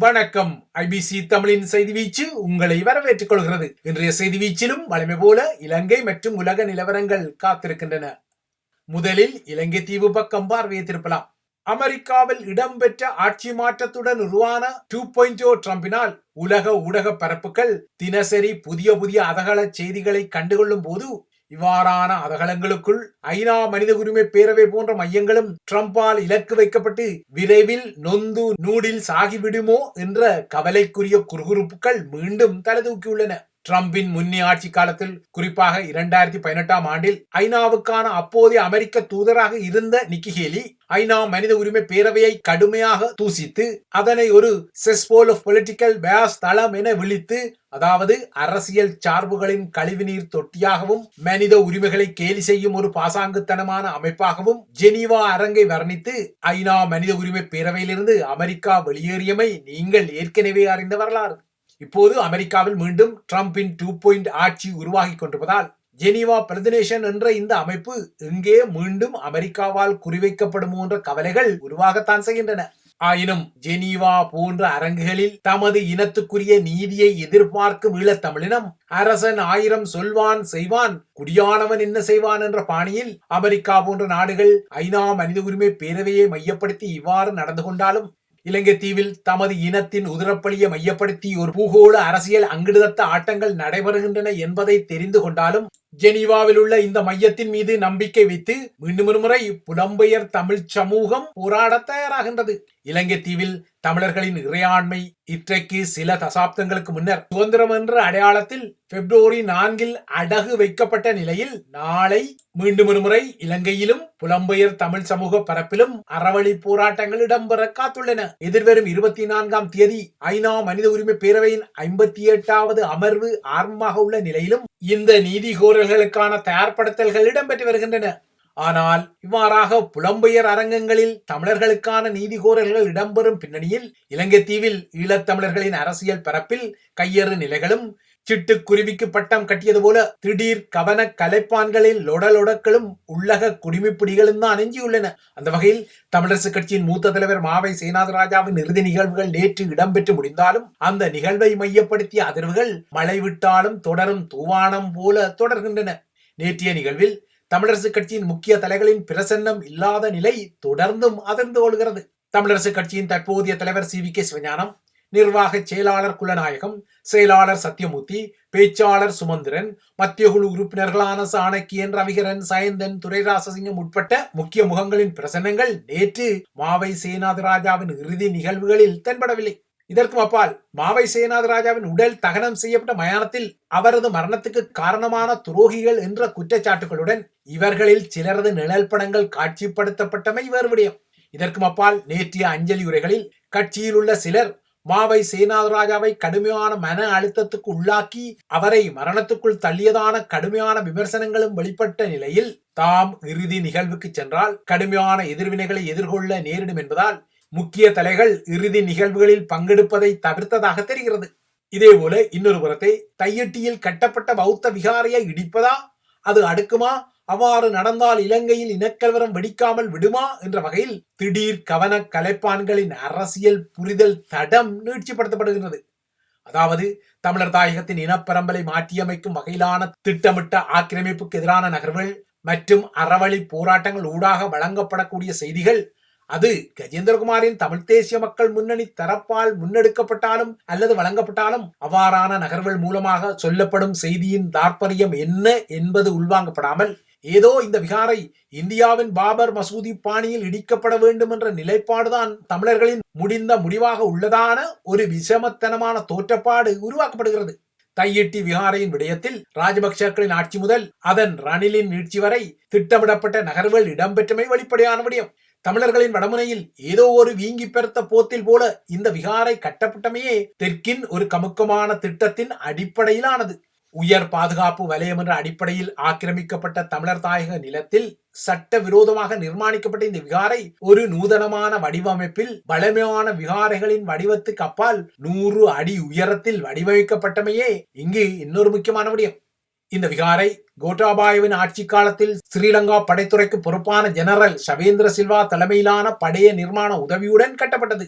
வணக்கம். ஐபிசி தமிழின் செய்தி வீச்சு உங்களை வரவேற்றுக் கொள்கிறது. இன்றைய செய்தி வீச்சிலும் வழமை போல இலங்கை மற்றும் உலக நிலவரங்கள் காத்திருக்கின்றன. முதலில் இலங்கை தீவு பக்கம் பார்வையை திருப்பலாம். அமெரிக்காவில் இடம்பெற்ற ஆட்சி மாற்றத்துடன் உருவான 2.0 ட்ரம்பினால் உலக ஊடக பரப்புகள் தினசரி புதிய அதகல செய்திகளை கண்டுகொள்ளும் போது இவ்வாறான அதகலங்களுக்குள் ஐநா மனித உரிமை பேரவை போன்ற மையங்களும் ட்ரம்பால் இலக்கு வைக்கப்பட்டு விரைவில் நொந்து நூடில்ஸ் ஆகிவிடுமோ என்ற கவலைக்குரிய குறுகுறுப்புகள் மீண்டும் தலதூக்கியுள்ளன. ட்ரம்பின் முன்னே ஆட்சி காலத்தில், குறிப்பாக 2018ஆம் ஆண்டில் ஐநாவுக்கான அப்போதைய அமெரிக்க தூதராக இருந்த நிக்கி ஹேலி ஐநா மனித உரிமை பேரவையை கடுமையாக தூசித்து அதனை ஒரு செஸ்போல் ஆஃப் பொலிட்டிக்கல் பேஸ் தளம் என விழித்து, அதாவது அரசியல் சார்புகளின் கழிவுநீர் தொட்டியாகவும் மனித உரிமைகளை கேலி செய்யும் ஒரு பாசாங்குத்தனமான அமைப்பாகவும் ஜெனீவா அரங்கை வர்ணித்து ஐநா மனித உரிமை பேரவையிலிருந்து அமெரிக்கா வெளியேறியமை நீங்கள் ஏற்கனவே அறிந்த வரலாறு. இப்போது அமெரிக்காவில் மீண்டும் ட்ரம்பின் 2 ஆட்சி உருவாகி கொண்டிருப்பதால் ஜெனீவா பிரதிநேஷன் என்ற இந்த அமைப்பு எங்கே மீண்டும் அமெரிக்காவால் குறிவைக்கப்படுமோ என்ற கவலைகள் உருவாகத்தான் செய்கின்றன. ஆயினும் ஜெனீவா போன்ற அரங்குகளில் தமது இனத்துக்குரிய நீதியை எதிர்பார்க்கும் ஈழத்தமிழினம் அரசன் 1000 சொல்வான் செய்வான், குடியானவன் என்ன செய்வான் என்ற பாணியில் அமெரிக்கா போன்ற நாடுகள் ஐநா மனித உரிமை பேரவையை மையப்படுத்தி இவ்வாறு நடந்து கொண்டாலும், இலங்கை தீவில் தமது இனத்தின் உதிரப்பலியை மையப்படுத்தி ஒரு பூகோள அரசியல் அங்கிடுதத்த ஆட்டங்கள் நடைபெறுகின்றன என்பதை தெரிந்து கொண்டாலும் ஜெனீவாவில் உள்ள இந்த மையத்தின் மீது நம்பிக்கை வைத்து மீண்டும் ஒரு முறை புலம்பெயர் தமிழ் சமூகம் போராட தயாராகின்றது. இலங்கை தீவில் தமிழர்களின் இறையாண்மை இன்றைக்கு சில தசாப்தங்களுக்கு முன்னர் சுதந்திரம் என்ற அடையாளத்தில் February 4 அடகு வைக்கப்பட்ட நிலையில் நாளை மீண்டும் ஒரு முறை இலங்கையிலும் புலம்பெயர் தமிழ் சமூக பரப்பிலும் அறவழி போராட்டங்கள் இடம்பெற காத்துள்ளன. எதிர்வரும் 24ஆம் தேதி ஐநா மனித உரிமை பேரவையின் 58வது அமர்வு ஆரம்பமாக உள்ள நிலையிலும் இந்த நீதி கோரல்களுக்கான தயார்படுத்தல்கள் இடம்பெற்று வருகின்றன. ஆனால் இவ்வாறாக புலம்பெயர் அரங்கங்களில் தமிழர்களுக்கான நீதி கோரல்கள் இடம்பெறும் பின்னணியில் இலங்கை தீவில் ஈழத்தமிழர்களின் அரசியல் பரப்பில் கையறு நிலைகளும் சிட்டுக்குருவிக்கு பட்டம் கட்டியது போல திடீர் கவன கலைப்பான்களில் லொடலொடக்களும் உள்ளக குடிமைப்பிடிகளும் தான் அணிஞ்சியுள்ளன. அந்த வகையில் தமிழரசு கட்சியின் மூத்த தலைவர் மாவை சேனாதிராஜாவின் இறுதி நிகழ்வுகள் நேற்று இடம்பெற்று முடிந்தாலும் அந்த நிகழ்வை மையப்படுத்திய அதிர்வுகள் மழை விட்டாலும் தொடரும் தூவானம் போல தொடர்கின்றன. நேற்றைய நிகழ்வில் தமிழரசு கட்சியின் முக்கிய தலைகளின் பிரசன்னம் இல்லாத நிலை தொடர்ந்தும் அதிர்ந்து கொள்கிறது. தமிழரசு கட்சியின் தற்போதைய தலைவர் CVK சிவஞானம், நிர்வாக செயலாளர் குலநாயகம், செயலாளர் சத்தியமூர்த்தி, பேச்சாளர் சுமந்திரன், மத்திய குழு உறுப்பினர்களான சாணக்கியன், ரவிகரன், சயந்தன், துரைராசசிங்கம் உட்பட்ட முக்கிய முகங்களின் பிரசன்னங்கள் நேற்று மாவை சேனாதிராஜாவின் இறுதி நிகழ்வுகளில் தென்படவில்லை. இதற்கும் அப்பால் மாவை சேனாதிராஜாவின் உடல் தகனம் செய்யப்பட்ட மயானத்தில் அவரது மரணத்துக்கு காரணமான துரோகிகள் என்ற குற்றச்சாட்டுகளுடன் இவர்களில் சிலரது நிழல் படங்கள் காட்சிப்படுத்தப்பட்டமை வேறு விடயம். இதற்கும் அப்பால் நேற்றைய அஞ்சலி உரைகளில் கட்சியில் உள்ள சிலர் மாவை சேனாதிராஜாவை கடுமையான மன அழுத்தத்துக்கு உள்ளாக்கி அவரை மரணத்துக்குள் தள்ளியதான கடுமையான விமர்சனங்களும் வெளிப்பட்ட நிலையில் தாம் இறுதி நிகழ்வுக்கு சென்றால் கடுமையான எதிர்வினைகளை எதிர்கொள்ள நேரிடும் என்பதால் முக்கிய தலைகள் இறுதி நிகழ்வுகளில் பங்கெடுப்பதை தவிர்த்ததாக தெரிகிறது. இதேபோல இன்னொரு புறத்தை தையட்டியில் கட்டப்பட்ட பௌத்த விகாரையை இடிப்பதா, அது அடுக்குமா, அவ்வாறு நடந்தால் இலங்கையில் இனக்கலவரம் வெடிக்காமல் விடுமா என்ற வகையில் திடீர் கவன கலைப்பான்களின் அரசியல் புரிதல் தடம் நீட்சிப்படுத்தப்படுகிறது. அதாவது தமிழர் தாயகத்தின் இனப்பரம்பலை மாற்றியமைக்கும் வகையிலான திட்டமிட்ட ஆக்கிரமிப்புக்கு எதிரான நகர்வுகள் மற்றும் அறவழி போராட்டங்கள் ஊடாக வழங்கப்படக்கூடிய செய்திகள் அது கஜேந்திரகுமாரின் தமிழ் தேசிய மக்கள் முன்னணி தரப்பால் முன்னெடுக்கப்பட்டாலும் அல்லது வழங்கப்பட்டாலும் அவ்வாறான நகர்வுகள் மூலமாக சொல்லப்படும் செய்தியின் தாற்பயம் என்ன என்பது உள்வாங்கப்படாமல் ஏதோ இந்த விகாரை இந்தியாவின் பாபர் மசூதி பாணியில் இடிக்கப்பட வேண்டும் என்ற நிலைப்பாடுதான் தமிழர்களின் முடிந்த முடிவாக உள்ளதான ஒரு விஷமத்தனமான தோற்றப்பாடு உருவாக்கப்படுகிறது. தையிட்டி விகாரையின் விடயத்தில் ராஜபக்சக்களின் ஆட்சி முதல் அதன் ரணிலின் நீட்சி வரை திட்டமிடப்பட்ட நகர்வுகள் இடம்பெற்றமை வெளிப்படையான விடயம். தமிழர்களின் வடமுனையில் ஏதோ ஒரு வீங்கி பெருத்த போத்தில் போல இந்த விகாரை கட்டப்பட்டமையே தெற்கின் ஒரு கமுக்கமான திட்டத்தின் அடிப்படையிலானது. உயர் பாதுகாப்பு வலயம் என்ற அடிப்படையில் ஆக்கிரமிக்கப்பட்ட தமிழர் தாயக நிலத்தில் சட்ட விரோதமாக நிர்மாணிக்கப்பட்ட இந்த விகாரை ஒரு நூதனமான வடிவமைப்பில் பழமையான விகாரைகளின் வடிவத்துக்கு அப்பால் 100 அடி உயரத்தில் வடிவமைக்கப்பட்டமையே இங்கு இன்னொரு முக்கியமான விடயம். இந்த விகாரை கோட்டாபாயவின் ஆட்சி காலத்தில் ஸ்ரீலங்கா படைத்துறைக்கு பொறுப்பான ஜெனரல் ஷவேந்திர சில்வா தலைமையிலான படைய நிர்மாண உதவியுடன் கட்டப்பட்டது.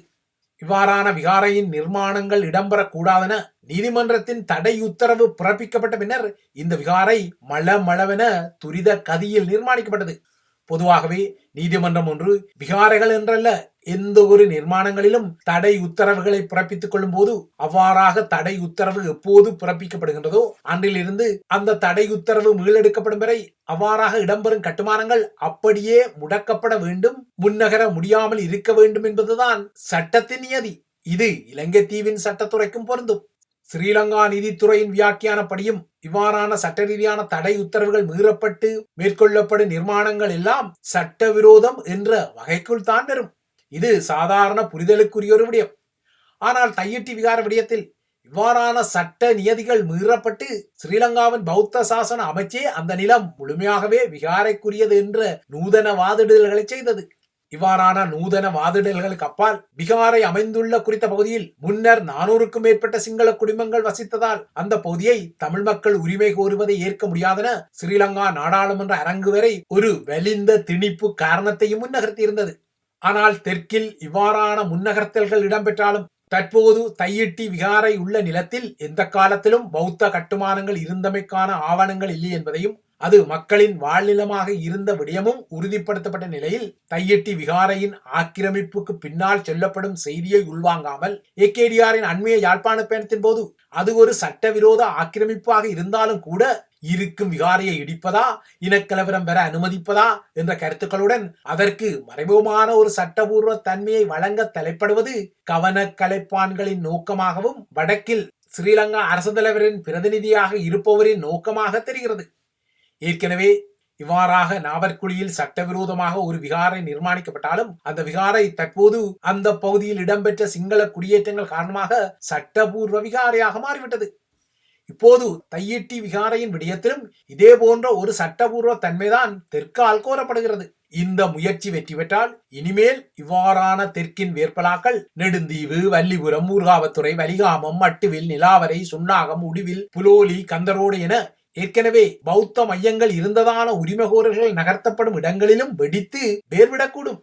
இவ்வாறான விகாரையின் நிர்மாணங்கள் இடம்பெறக்கூடாதென நீதிமன்றத்தின் தடை உத்தரவு பிறப்பிக்கப்பட்ட பின்னர் இந்த விகாரை மளமளவென துரித கதியில் நிர்மாணிக்கப்பட்டது. பொதுவாகவே நீதிமன்றம் ஒன்று விகாரைகள் என்றல்ல எந்த ஒரு நிர்மாணங்களிலும் தடை உத்தரவுகளை பிறப்பித்துக் கொள்ளும் போது அவ்வாறாக தடை உத்தரவு எப்போது பிறப்பிக்கப்படுகின்றதோ அன்றிலிருந்து அந்த தடை உத்தரவு மீளெடுக்கப்படும் வரை அவ்வாறாக இடம்பெறும் கட்டுமானங்கள் அப்படியே முடக்கப்பட வேண்டும், முன்னகர முடியாமல் இருக்க வேண்டும் என்பதுதான் சட்டத்தின் நியதி. இது இலங்கை தீவின் சட்டத்துறைக்கும் பொருந்தும். ஸ்ரீலங்கா நீதித்துறையின் வியாக்கியானப்படியும் இவ்வாறான சட்ட ரீதியான தடை உத்தரவுகள் மீறப்பட்டு மேற்கொள்ளப்படும் நிர்மாணங்கள் எல்லாம் சட்டவிரோதம் என்ற வகைக்குள் தான் வரும். இது சாதாரண புரிதலுக்குரிய ஒரு விடயம். ஆனால் தையிட்டி விகார விடயத்தில் இவ்வாறான சட்ட நியதிகள் மீறப்பட்டு ஸ்ரீலங்காவின் பௌத்த சாசன அமைச்சே அந்த நிலம் முழுமையாகவே விகாரைக்குரியது என்ற நூதன வாதிடுதல்களை செய்தது. இவ்வாறான நூதன வாதிடல்களுக்கு அப்பால் விகாரை அமைந்துள்ள குறித்த பகுதியில் முன்னர் 400க்கும் மேற்பட்ட சிங்கள குடும்பங்கள் வசித்ததால் அந்த பகுதியை தமிழ் மக்கள் உரிமை கோருவதை ஏற்க முடியாதென ஸ்ரீலங்கா நாடாளுமன்ற அரங்கு வரை ஒரு வலிந்த திணிப்பு காரணத்தையும் முன்னகர்த்தியிருந்தது. ஆனால் தெற்கில் இவ்வாறான முன்னகர்த்தல்கள் இடம்பெற்றாலும் தற்போது தையிட்டி விகாரை உள்ள நிலத்தில் எந்த காலத்திலும் பௌத்த கட்டுமானங்கள் இருந்தமைக்கான ஆவணங்கள் இல்லை என்பதையும் அது மக்களின் வாழ்நிலமாக இருந்த விடயமும் உறுதிப்படுத்தப்பட்ட நிலையில் தையிட்டி விகாரையின் ஆக்கிரமிப்புக்கு பின்னால் சொல்லப்படும் செய்தியை உள்வாங்காமல் ஏகேடிஆரின் அண்மைய யாழ்ப்பாண பயணத்தின் போது அது ஒரு சட்டவிரோத ஆக்கிரமிப்பாக இருந்தாலும் கூட இருக்கும் விகாரையை இடிப்பதா, இனக்கலவரம் பெற அனுமதிப்பதா என்ற கருத்துக்களுடன் அதற்கு மறைமுகமான ஒரு சட்டபூர்வ தன்மையை வழங்க தலைப்படுவது கவன கலைப்பான்களின் நோக்கமாகவும் வடக்கில் ஸ்ரீலங்கா அரசு தலைவரின் பிரதிநிதியாக இருப்பவரின் நோக்கமாக தெரிகிறது. ஏற்கனவே இவ்வாறாக நாவற்குழியில் சட்டவிரோதமாக ஒரு விகாரை நிர்மாணிக்கப்பட்டாலும் அந்த விகாரை தற்போது அந்த பகுதியில் இடம்பெற்ற சிங்கள குடியேற்றங்கள் காரணமாக சட்டபூர்வ விகாரையாக மாறிவிட்டது. இப்போது தையிட்டி விகாரையின் விடயத்திலும் இதே போன்ற ஒரு சட்டபூர்வ தன்மைதான் தெற்கால் கோரப்படுகிறது. இந்த முயற்சி வெற்றி பெற்றால் இனிமேல் இவ்வாறான தெற்கின் வேர்ப்பலாக்கள் நெடுந்தீவு, வல்லிபுரம், ஊர்காவத்துறை, வலிகாமம், மட்டுவில், நிலாவரை, சுன்னாகம், உடுவில், புலோலி, கந்தரோடு என ஏற்கனவே பௌத்த மையங்கள் இருந்ததான உரிமைகோரல்கள் நகர்த்தப்படும் இடங்களிலும் வெடித்து வேர்விடக்கூடும்.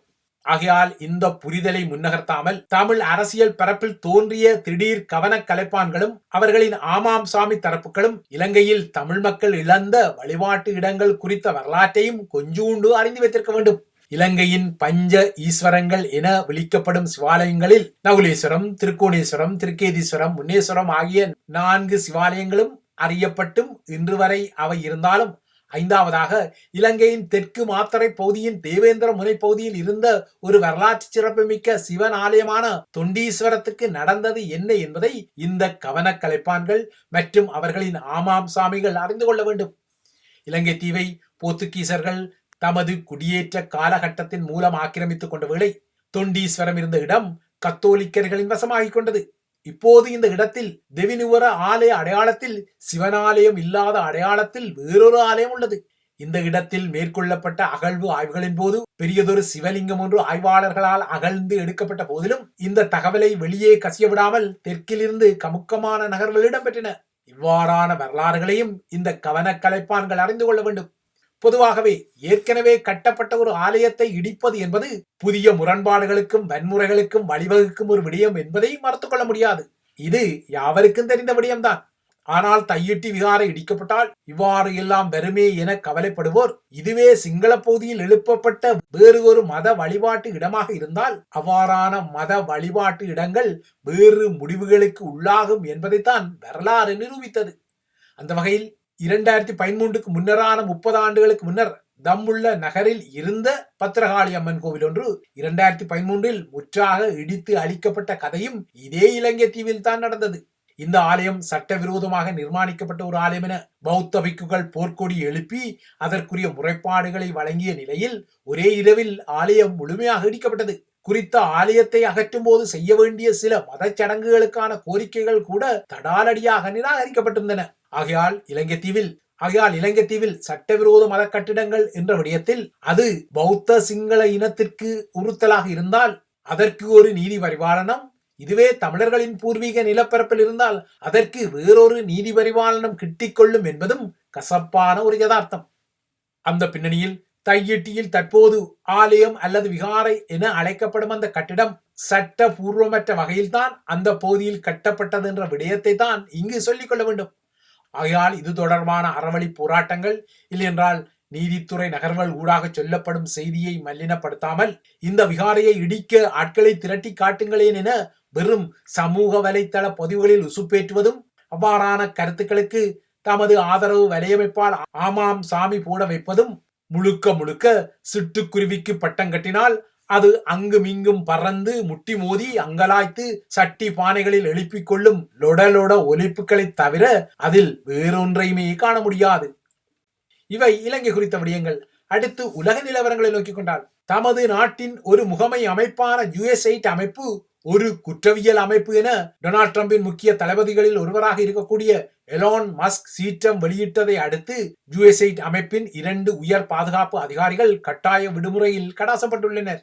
ஆகையால் இந்த புரிதலை முன்னகர்த்தாமல் தமிழ் அரசியல் பரப்பில் தோன்றிய திடீர் கவன கலைப்பான்களும் அவர்களின் ஆமாம் சாமி தரப்புகளும் இலங்கையில் தமிழ் மக்கள் இழந்த வழிபாட்டு இடங்கள் குறித்த வரலாற்றையும் கொஞ்சூண்டு அறிந்து வைத்திருக்க வேண்டும். இலங்கையின் பஞ்ச ஈஸ்வரங்கள் என விளிக்கப்படும் சிவாலயங்களில் நகுலேஸ்வரம், திருக்கோணேஸ்வரம், திருக்கேதீஸ்வரம், முன்னேஸ்வரம் ஆகிய 4 சிவாலயங்களும் அறியப்பட்டும் இன்று வரை அவை இருந்தாலும் 5வதாக இலங்கையின் தெற்கு மாத்தறை பகுதியின் தேவேந்திர முனை பகுதியில் இருந்த ஒரு வரலாற்று சிறப்புமிக்க சிவன் ஆலயமான தொண்டீஸ்வரத்துக்கு நடந்தது என்ன என்பதை இந்த கவன கலைப்பான்கள் மற்றும் அவர்களின் ஆமாம் சாமிகள் அறிந்து கொள்ள வேண்டும். இலங்கை தீவை போர்த்துகீசர்கள் தமது குடியேற்ற காலகட்டத்தின் மூலம் ஆக்கிரமித்துக் கொண்ட வேளை தொண்டீஸ்வரம் இருந்த இடம் கத்தோலிக்கர்களின் வசமாகிக் கொண்டது. இப்போது இந்த இடத்தில் தெவினுவர ஆலய அடையாளத்தில் சிவனாலயம் இல்லாத அடையாளத்தில் வேறொரு ஆலயம் உள்ளது. இந்த இடத்தில் மேற்கொள்ளப்பட்ட அகழ்வு ஆய்வுகளின் போது பெரியதொரு சிவலிங்கம் ஒன்று ஆய்வாளர்களால் அகழ்ந்து எடுக்கப்பட்ட போதிலும் இந்த தகவலை வெளியே கசிய விடாமல் தெற்கிலிருந்து கமுக்கமான நகர்வுகள் இடம்பெற்றன. இவ்வாறான வரலாறுகளையும் இந்த கவன கலைப்பான்கள் அறிந்து கொள்ள வேண்டும். பொதுவாகவே ஏற்கனவே கட்டப்பட்ட ஒரு ஆலயத்தை இடிப்பது என்பது புதிய முரண்பாடுகளுக்கும் வன்முறைகளுக்கும் வழிவகுக்கும் ஒரு விடயம் என்பதை மறுத்துக் கொள்ள முடியாது. இது யாவருக்கும் தெரிந்த விடயம்தான். ஆனால் தையிட்டி விகாரை இடிக்கப்பட்டால் இவ்வாறு எல்லாம் வருமே என கவலைப்படுவோர் இதுவே சிங்கள பகுதியில் எழுப்பப்பட்ட வேறு ஒரு மத வழிபாட்டு இடமாக இருந்தால் அவ்வாறான மத வழிபாட்டு இடங்கள் வேறு முடிவுகளுக்கு உள்ளாகும் என்பதைத்தான் வரலாறு நிரூபித்தது. அந்த வகையில் 2013க்கு முன்னரான 30 ஆண்டுகளுக்கு முன்னர் தம்முள்ள நகரில் இருந்த பத்திரகாளி அம்மன் கோவில் ஒன்று 2013இல் முற்றாக இடித்து அழிக்கப்பட்ட கதையும் இதே இலங்கை தீவில் தான் நடந்தது. இந்த ஆலயம் சட்டவிரோதமாக நிர்மாணிக்கப்பட்ட ஒரு ஆலயம் என பௌத்த பிக்குகள் போர்க்கொடி எழுப்பி அதற்குரிய முறைப்பாடுகளை வழங்கிய நிலையில் ஒரே இரவில் ஆலயம் முழுமையாக இடிக்கப்பட்டது. குறித்த ஆலயத்தை அகற்றும் போது செய்ய வேண்டிய சில மத சடங்குகளுக்கான கோரிக்கைகள் கூட தடாலடியாக நிராகரிக்கப்பட்டிருந்தன. ஆகையால் இலங்கை தீவில் சட்டவிரோத மத கட்டிடங்கள் என்ற விடயத்தில் அது பௌத்த சிங்கள இனத்திற்கு உறுத்தலாக இருந்தால் அதற்கு ஒரு நீதி பரிபாலனம், இதுவே தமிழர்களின் பூர்வீக நிலப்பரப்பில் இருந்தால் அதற்கு வேறொரு நீதி பரிபாலனம் கிட்டிக்கொள்ளும் என்பதும் கசப்பான ஒரு யதார்த்தம். அந்த பின்னணியில் தையிட்டியில் தற்போது ஆலயம் அல்லது விகாரை என அழைக்கப்படும் அந்த கட்டிடம் சட்டபூர்வமற்ற வகையில்தான் அந்த பகுதியில் கட்டப்பட்டது என்ற விடயத்தை தான் இங்கு சொல்லிக் கொள்ள வேண்டும். ஆகையால் இது தொடர்பான அறவழி போராட்டங்கள் இல்லை என்றால் நீதித்துறை நகர்வுகள் ஊடாக சொல்லப்படும் செய்தியை மல்லினப்படுத்தாமல் இந்த விகாரையை இடிக்க ஆட்களை திரட்டி காட்டுங்களேன் என வெறும் சமூக வலைத்தள பதிவுகளில் உசுப்பேற்றுவதும் அவ்வாறான கருத்துக்களுக்கு தமது ஆதரவு வலையமைப்பால் ஆமாம் சாமி போட வைப்பதும் முழுக்க முழுக்க சிட்டுக்குருவிக்கு பட்டம் கட்டினால் அது அங்குமிங்கும் பறந்து முட்டி மோதி அங்கலாய்த்து சட்டி பானைகளில் எழுப்பிக் கொள்ளும் லொடலொட ஒலிப்புகளை தவிர அதில் வேறொன்றையுமே காண முடியாது. இவை இலங்கை குறித்த விடயங்கள். அடுத்து உலக நிலவரங்களை நோக்கிக் கொண்டால் தமது நாட்டின் ஒரு முகமை அமைப்பான USAID அமைப்பு ஒரு குற்றவியல் அமைப்பு என டொனால்ட் ட்ரம்பின் முக்கிய தளபதிகளில் ஒருவராக இருக்கக்கூடிய எலான் மஸ்க் சீற்றம் வெளியிட்டதை அடுத்து USAID அமைப்பின் 2 உயர் பாதுகாப்பு அதிகாரிகள் கட்டாய விடுமுறையில் கடாசப்பட்டுள்ளனர்.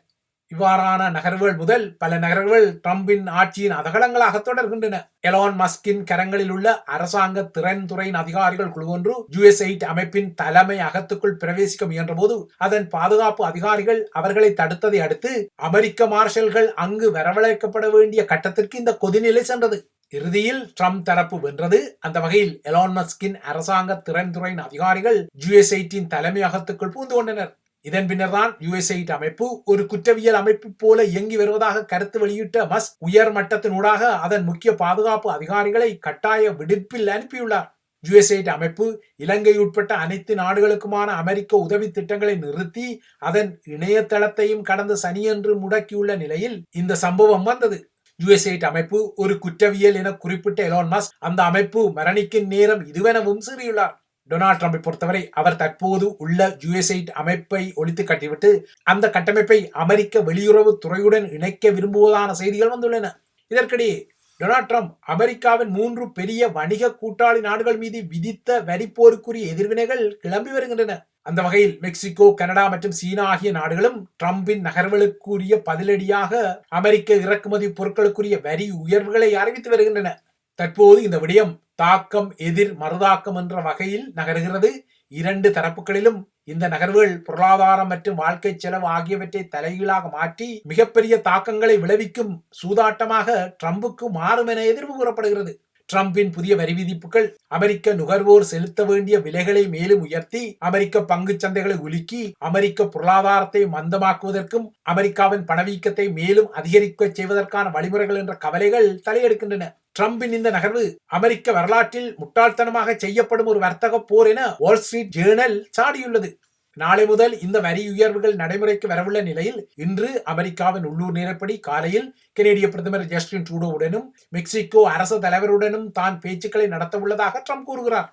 இவ்வாறான நகர்வுகள் முதல் பல நகர்வுகள் ட்ரம்பின் ஆட்சியின் அதகலங்களாக தொடர்கின்றன. எலான் மஸ்கின் கரங்களில் உள்ள அரசாங்க திறன்துறையின் அதிகாரிகள் குழு ஒன்று USAID அமைப்பின் தலைமை அகத்துக்குள் பிரவேசிக்க முயன்ற போது அதன் பாதுகாப்பு அதிகாரிகள் அவர்களை தடுத்ததை அடுத்து அமெரிக்க மார்ஷல்கள் அங்கு வரவழைக்கப்பட வேண்டிய கட்டத்திற்கு இந்த கொதிநிலை சென்றது. இறுதியில் ட்ரம்ப் தரப்பு வென்றது. அந்த வகையில் எலான் மஸ்கின் அரசாங்க திறன்துறையின் அதிகாரிகள் USAID தலைமை அகத்துக்குள் புகுந்து கொண்டனர். இதன் பின்னர் தான் USAID அமைப்பு ஒரு குற்றவியல் அமைப்பு போல இயங்கி வருவதாக கருத்து வெளியிட்ட மஸ்க் உயர் மட்டத்தினூடாக அதன் முக்கிய பாதுகாப்பு அதிகாரிகளை கட்டாய விடுப்பில் அனுப்பியுள்ளார். USAID அமைப்பு இலங்கை உட்பட்ட அனைத்து நாடுகளுக்குமான அமெரிக்க உதவி திட்டங்களை நிறுத்தி அதன் இணையதளத்தையும் கடந்த சனியன்று முடக்கியுள்ள நிலையில் இந்த சம்பவம் வந்தது. USAID அமைப்பு ஒரு குற்றவியல் என குறிப்பிட்ட எலான் மஸ்க் அந்த அமைப்பு மரணிக்கும் நேரம் இதுவெனவும் கூறியுள்ளார். டொனால்ட் ட்ரம்பை பொறுத்தவரை அவர் தற்போது உள்ள USAID அமைப்பை ஒழித்து கட்டிவிட்டு அந்த கட்டமைப்பை அமெரிக்க வெளியுறவு துறையுடன் இணைக்க விரும்புவதான செய்திகள் வந்துள்ளன. இதற்கிடையே டொனால்ட் ட்ரம்ப் அமெரிக்காவின் 3 பெரிய வணிக கூட்டாளி நாடுகள் மீது விதித்த வரிப்போருக்குரிய எதிர்வினைகள் கிளம்பி வருகின்றன. அந்த வகையில் மெக்சிகோ, கனடா மற்றும் சீனா ஆகிய நாடுகளும் ட்ரம்பின் நகர்வுகளுக்குரிய பதிலடியாக அமெரிக்க இறக்குமதி பொருட்களுக்குரிய வரி உயர்வுகளை அறிவித்து வருகின்றன. தற்போது இந்த விடயம் தாக்கம் எதிர் மறுதாக்கம் என்ற வகையில் நகர்கிறது. 2 தரப்புகளிலும் இந்த நகர்வுகள் பொருளாதாரம் மற்றும் வாழ்க்கை செலவு ஆகியவற்றை தலைகீழாக மாற்றி மிகப்பெரிய தாக்கங்களை விளைவிக்கும் சூதாட்டமாக ட்ரம்புக்கு மாறும் என எதிர்ப்பு கூறப்படுகிறது. ட்ரம்பின் புதிய வரி விதிப்புகள் அமெரிக்க நுகர்வோர் செலுத்த வேண்டிய விலைகளை மேலும் உயர்த்தி அமெரிக்க பங்கு சந்தைகளை உலுக்கி அமெரிக்க பொருளாதாரத்தை மந்தமாக்குவதற்கும் அமெரிக்காவின் பணவீக்கத்தை மேலும் அதிகரிக்க செய்வதற்கான வழிமுறைகள் என்ற கவலைகள் தலையெடுக்கின்றன. ட்ரம்பின் இந்த நகர்வு அமெரிக்க வரலாற்றில் முட்டாள்தனமாக செய்யப்படும் ஒரு வர்த்தக போர் என வால் ஸ்ட்ரீட் ஜேர்னல் சாடியுள்ளது. நாளை முதல் இந்த வரி உயர்வுகள் நடைமுறைக்கு வரவுள்ள நிலையில் இன்று அமெரிக்காவின் உள்ளூர் நேரப்படி காலையில் கனேடிய பிரதமர் ஜஸ்டின் ட்ரூடோவுடனும் மெக்சிகோ அரசு தலைவருடனும் தான் பேச்சுக்களை நடத்த உள்ளதாக ட்ரம்ப் கூறுகிறார்.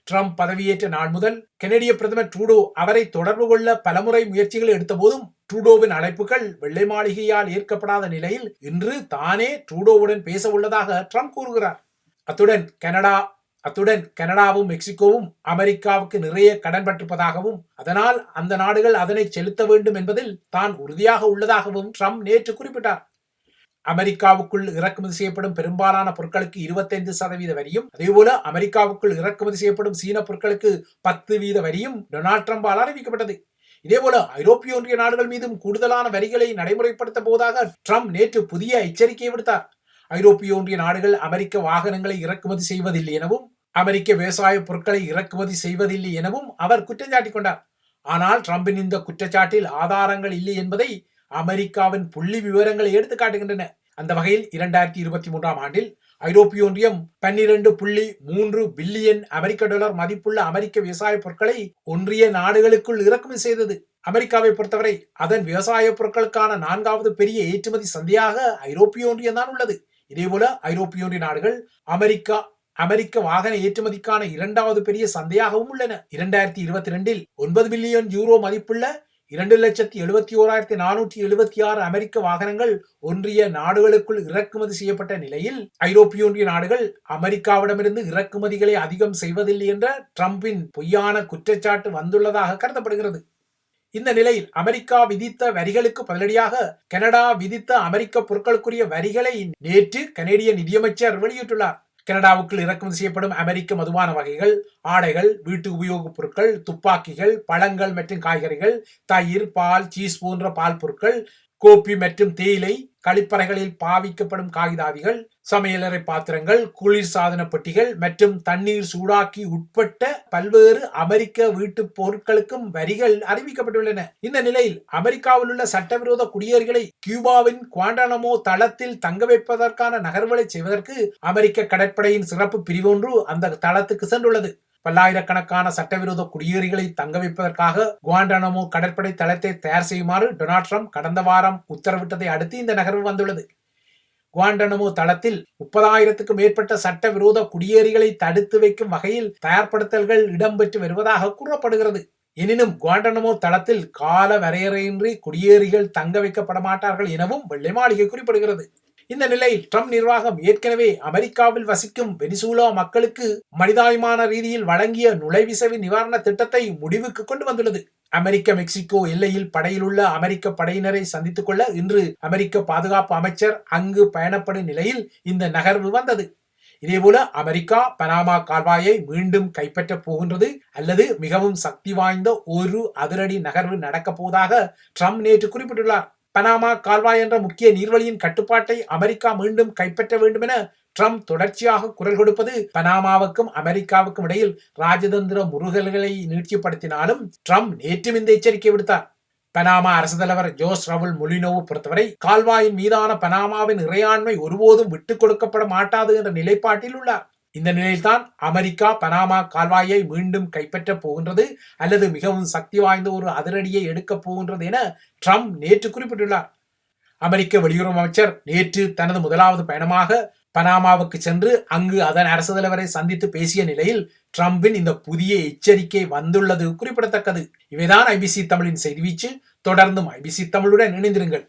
ட்ரம்ப் பதவியேற்ற நாள் முதல் கனேடிய பிரதமர் ட்ரூடோ அவரை தொடர்பு கொள்ள பலமுறை முயற்சிகள் எடுத்த போதும் ட்ரூடோவின் அழைப்புகள் வெள்ளை மாளிகையால் ஏற்கப்படாத நிலையில் இன்று தானே ட்ரூடோவுடன் பேச உள்ளதாக ட்ரம்ப் கூறுகிறார். அத்துடன் கனடாவும் மெக்சிகோவும் அமெரிக்காவுக்கு நிறைய கடன் பட்டிருப்பதாகவும் அதனால் அந்த நாடுகள் அதனை செலுத்த வேண்டும் என்பதில் தான் உறுதியாக உள்ளதாகவும் ட்ரம்ப் நேற்று குறிப்பிட்டார். அமெரிக்காவுக்குள் இறக்குமதி செய்யப்படும் பெரும்பாலான பொருட்களுக்கு 25% வரியும் அதேபோல அமெரிக்காவுக்குள் இறக்குமதி செய்யப்படும் சீன பொருட்களுக்கு 10% வரியும் டொனால்ட் ட்ரம்பால் அறிவிக்கப்பட்டது. இதேபோல ஐரோப்பிய ஒன்றிய நாடுகள் மீதும் கூடுதலான வரிகளை நடைமுறைப்படுத்த போவதாக ட்ரம்ப் நேற்று புதிய எச்சரிக்கையை விடுத்தார். ஐரோப்பிய ஒன்றிய நாடுகள் அமெரிக்க வாகனங்களை இறக்குமதி செய்வதில்லை எனவும் அமெரிக்க விவசாய பொருட்களை இறக்குமதி செய்வதில்லை எனவும் அவர் குற்றம் சாட்டிக் கொண்டார். ஆனால் ட்ரம்பின் இந்த குற்றச்சாட்டில் ஆதாரங்கள் இல்லை என்பதை அமெரிக்காவின் புள்ளி விவரங்களை எடுத்து காட்டுகின்றன. அந்த வகையில் 2023 ஆண்டில் ஐரோப்பிய ஒன்றியம் 12.3 பில்லியன் அமெரிக்க டாலர் மதிப்புள்ள அமெரிக்க விவசாய பொருட்களை ஒன்றிய நாடுகளுக்குள் இறக்குமதி செய்தது. அமெரிக்காவை பொறுத்தவரை அதன் விவசாய பொருட்களுக்கான 4வது பெரிய ஏற்றுமதி சந்தையாக ஐரோப்பிய ஒன்றியம் தான் உள்ளது. இதேபோல ஐரோப்பிய ஒன்றிய நாடுகள் அமெரிக்க வாகன ஏற்றுமதிக்கான 2வது பெரிய சந்தையாகவும் உள்ளன. 2022 9 பில்லியன் யூரோ மதிப்புள்ள 2,71,476 அமெரிக்க வாகனங்கள் ஒன்றிய நாடுகளுக்குள் இறக்குமதி செய்யப்பட்ட நிலையில் ஐரோப்பிய ஒன்றிய நாடுகள் அமெரிக்காவிடமிருந்து இறக்குமதிகளை அதிகம் செய்வதில்லை என்ற ட்ரம்பின் பொய்யான குற்றச்சாட்டு வந்துள்ளதாக கருதப்படுகிறது. இந்த நிலையில் அமெரிக்கா விதித்த வரிகளுக்கு பதிலடியாக கனடா விதித்த அமெரிக்க பொருட்களுக்குரிய வரிகளை நேற்று கனேடிய நிதியமைச்சர் வெளியிட்டுள்ளார். கனடாவுக்குள் இறக்குமதி செய்யப்படும் அமெரிக்க மதுபான வகைகள், ஆடைகள், வீட்டு உபயோகப் பொருட்கள், துப்பாக்கிகள், பழங்கள் மற்றும் காய்கறிகள், தயிர், பால், சீஸ் போன்ற பால் பொருட்கள், கோப்பி மற்றும் தேயிலை, கழிப்பறைகளில் பாவிக்கப்படும் காகிதாதிகள், சமையலறை பாத்திரங்கள், குளிர்சாதன பெட்டிகள் மற்றும் தண்ணீர் சூடாக்கி உட்பட்ட பல்வேறு அமெரிக்க வீட்டு பொருட்களுக்கும் வரிகள் அறிவிக்கப்பட்டுள்ளன. இந்த நிலையில் அமெரிக்காவில் உள்ள சட்டவிரோத குடியேறிகளை கியூபாவின் குவாண்டானமோ தளத்தில் தங்க வைப்பதற்கான நகர்வுகளை செய்வதற்கு அமெரிக்க கடற்படையின் சிறப்பு பிரிவு ஒன்று அந்த தளத்துக்கு சென்றுள்ளது. பல்லாயிரக்கணக்கான சட்டவிரோத குடியேறிகளை தங்க வைப்பதற்காக குவாண்டானமோ கடற்படை தளத்தை தயார் செய்யுமாறு டொனால்ட் ட்ரம்ப் கடந்த வாரம் உத்தரவிட்டதை அடுத்து இந்த நகர்வு வந்துள்ளது. குவாண்டானமோ தளத்தில் 30,000க்கும் மேற்பட்ட சட்டவிரோத குடியேறிகளை தடுத்து வைக்கும் வகையில் தயார்படுத்தல்கள் இடம்பெற்று வருவதாக கூறப்படுகிறது. எனினும் குவாண்டானமோ தளத்தில் கால வரையறையின்றி குடியேறிகள் தங்க வைக்கப்பட மாட்டார்கள் எனவும் வெள்ளை மாளிகை குறிப்பிடுகிறது. இந்த நிலையில் ட்ரம்ப் நிர்வாகம் ஏற்கனவே அமெரிக்காவில் வசிக்கும் வெனிசுலா மக்களுக்கு மனிதாபிமான ரீதியில் வழங்கிய நுழைவிசவி நிவாரண திட்டத்தை முடிவுக்கு கொண்டு வந்துள்ளது. அமெரிக்க மெக்சிகோ எல்லையில் படையில் உள்ள அமெரிக்க படையினரை சந்தித்துக் கொள்ள இன்று அமெரிக்க பாதுகாப்பு அமைச்சர் அங்கு பயணப்படும் நிலையில் இந்த நகர்வு வந்தது. இதேபோல அமெரிக்கா பனாமா கால்வாயை மீண்டும் கைப்பற்ற போகின்றது அல்லது மிகவும் சக்தி வாய்ந்த ஒரு அதிரடி நகர்வு நடக்கப் போவதாக ட்ரம்ப் நேற்று குறிப்பிட்டுள்ளார். பனாமா கால்வாய் என்ற முக்கிய நீர்வழியின் கட்டுப்பாட்டை அமெரிக்கா மீண்டும் கைப்பற்ற வேண்டும் என ட்ரம்ப் தொடர்ச்சியாக குரல் கொடுப்பது பனாமாவுக்கும் அமெரிக்காவுக்கும் இடையில் ராஜதந்திர முருகல்களை நீட்சிப்படுத்தினாலும் ட்ரம்ப் நேற்றும் இந்த எச்சரிக்கை விடுத்தார். பனாமா அரசு தலைவர் ஜோஸ் ரவுல் மொலினோவை பொறுத்தவரை கால்வாயின் மீதான பனாமாவின் இறையாண்மை ஒருபோதும் விட்டுக் கொடுக்கப்பட மாட்டாது என்ற நிலைப்பாட்டில் உள்ளார். இந்த நிலையில்தான் அமெரிக்கா பனாமா கால்வாயை மீண்டும் கைப்பற்ற போகின்றது அல்லது மிகவும் சக்தி வாய்ந்த ஒரு அதிரடியை எடுக்கப் போகின்றது என ட்ரம்ப் நேற்று குறிப்பிட்டுள்ளார். அமெரிக்க வெளியுறவு அமைச்சர் நேற்று தனது முதலாவது பயணமாக பனாமாவுக்கு சென்று அங்கு அதன் அரசு தலைவரை சந்தித்து பேசிய நிலையில் ட்ரம்பின் இந்த புதிய எச்சரிக்கை வந்துள்ளது குறிப்பிடத்தக்கது. இவைதான் ஐபிசி தமிழின் செய்தி வீச்சு. தொடர்ந்தும் ஐபிசி தமிழுடன் இணைந்திருங்கள்.